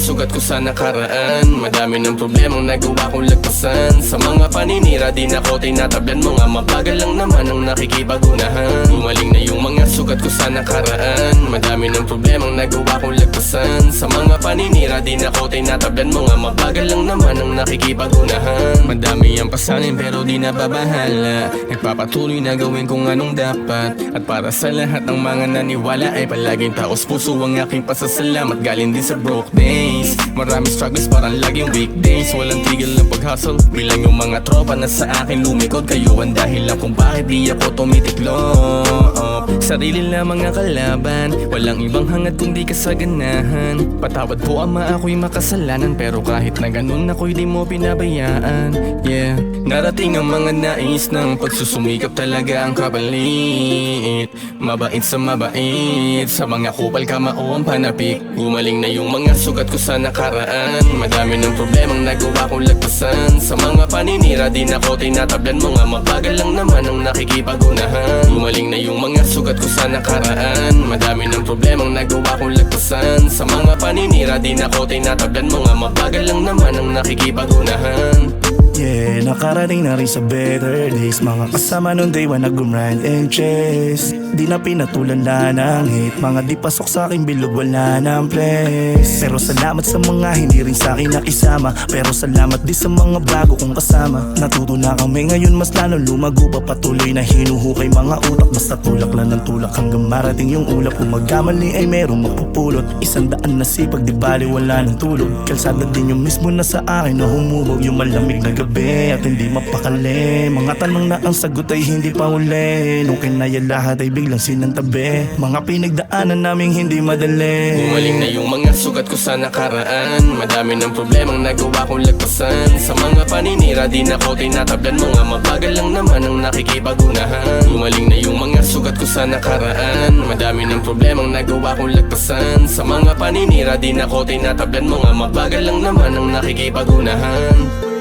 sugat ko sa nakaraan. Madami ng problemang nagawa kong lagpasan. Sa mga paninira di na ko tinatablan mo nga. Mabagal lang naman ang nakikipagunahan. Gumaling na yung mga sugat ko sa nakaraan. Madami ng problemang nagawa kong lagpasan. Sa mga paninira di na ko tinatablan mo nga. Mabagal lang naman ang nakikipagunahan. Madami ang pasanin pero di na babahala. Nagpapatuloy na gawin kung anong dapat. At para sa lahat ng mga naniwala ay palaging taos puso ang aking pasasalamat. Galing din sa broke days. Maraming struggles parang laging weekdays. Walang tigil ng pag-hustle. Bilang yung mga tropa na sa akin lumikod. Kayo ang dahilan kung bakit di ako tumitiklop. Sarili lang mga kalaban. Walang ibang hangad kundi kasaganahan. Patawad po ama ako'y makasalanan. Pero kahit na ganun ako'y di mo pinabayaan. Yeah. Narating ang mga nais ng pagsusumikap talaga ang kapalit. Mabait sa mabait. Sa mga kupal kamao ang panapik. Gumaling na yung mga sugat ko sa nakaraan. Madami ng problemang nagawa kong lagpasan. Sa mga paninira di na ko tinatablan mo nga. Mabagal lang naman ang nakikipagunahan. Gumaling na yung mga sugat ko sa nakaraan. Madami ng problemang nagawa kong lagpasan. Sa mga paninira di na ko tinatablan mo nga. Mabagal lang naman ang nakikipagunahan. Yeah, nakarating na rin sa better days. Mga kasama nung day one nag-grind and chase. Di na pinatulan na ng hate. Mga di pasok sa aking bilog wala ng place. Pero salamat sa mga hindi rin sa akin nakisama. Pero salamat di sa mga bago kong kasama. Natuto na kami ngayon mas lalo lumago pa. Patuloy na hinuhukay mga utak. Basta tulak lang ng tulak hanggang marating yung ulap. Kung magkamali ay merong mapupulot. 100 na sipag di bali wala ng tulog. Kalsada din yung mismo na sa akin na humubog. Yung malamig na gabi at hindi mapakali. Mga tanong na ang sagot ay hindi pa huli. Nung kinaya lahat ay biglang sinantabi. Mga pinagdaanan naming hindi madali. Gumaling na yung mga sugat ko sa nakaraan. Madami ng problemang nagawa kong lagpasan. Sa mga paninira di na ko tinatablan mo nga. Mabagal lang naman ang nakikipagunahan. Gumaling na yung mga sugat ko sa nakaraan. Madami ng problemang nagawa kong lagpasan. Sa mga paninira di na ko tinatablan mo nga. Mabagal lang naman ang nakikipagunahan.